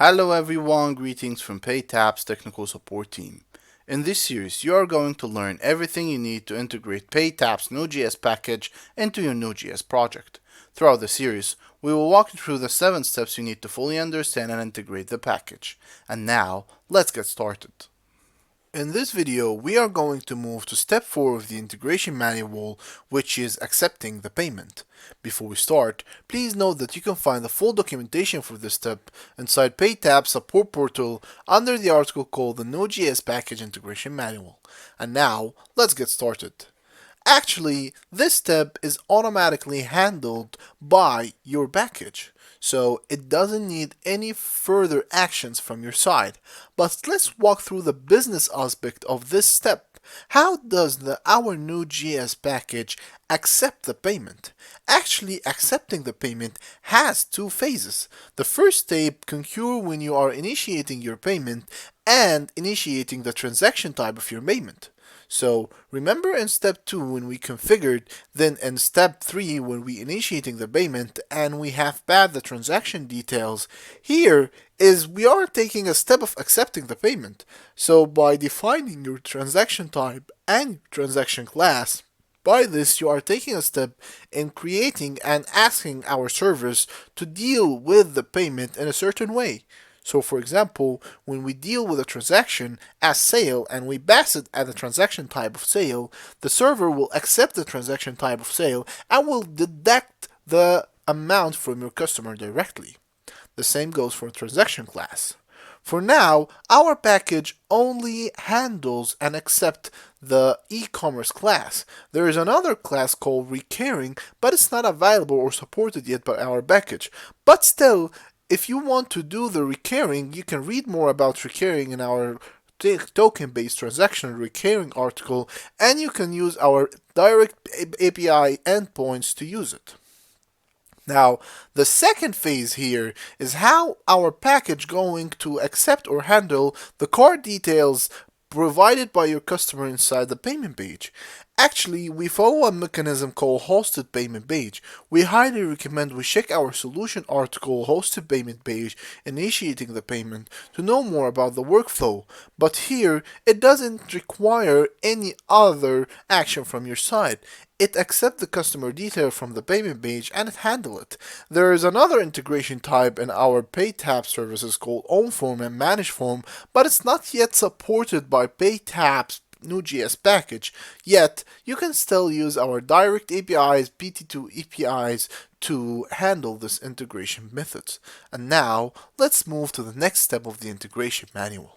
Hello everyone, greetings from PayTabs technical support team. In this series, you are going to learn everything you need to integrate PayTabs Node.js package into your Node.js project. Throughout the series, we will walk you through the 7 steps you need to fully understand and integrate the package. And now, let's get started. In this video, we are going to move to step 4 of the integration manual, which is accepting the payment. Before we start, please note that you can find the full documentation for this step inside PayTabs support portal under the article called the Node.js Package Integration Manual. And now, let's get started. Actually, this step is automatically handled by your package, so it doesn't need any further actions from your side. But let's walk through the business aspect of this step. How does our Node.js package accept the payment? Actually, accepting the payment has two phases. The first step can occur when you are initiating your payment and initiating the transaction type of your payment. So remember in step 2 when we configured, then in step 3 when we initiating the payment and we have passed the transaction details, here is we are taking a step of accepting the payment. So by defining your transaction type and transaction class, by this, you are taking a step in creating and asking our servers to deal with the payment in a certain way. So for example, when we deal with a transaction as sale and we pass it as a transaction type of sale, the server will accept the transaction type of sale and will deduct the amount from your customer directly. The same goes for transaction class. For now, our package only handles and accepts the e-commerce class. There is another class called recurring, but it's not available or supported yet by our package. But still, if you want to do the recurring, you can read more about recurring in our token-based transaction recurring article, and you can use our direct API endpoints to use it. Now, the second phase here is how our package going to accept or handle the card details provided by your customer inside the payment page. Actually, we follow a mechanism called hosted payment page. We highly recommend we check our solution article hosted payment page initiating the payment to know more about the workflow. But here, it doesn't require any other action from your side. It accepts the customer detail from the payment page and it handles it. There is another integration type in our PayTabs services called OwnForm and ManageForm, but it's not yet supported by PayTabs Node.js package, yet you can still use our direct APIs, PT2 APIs to handle this integration methods. And now, let's move to the next step of the integration manual.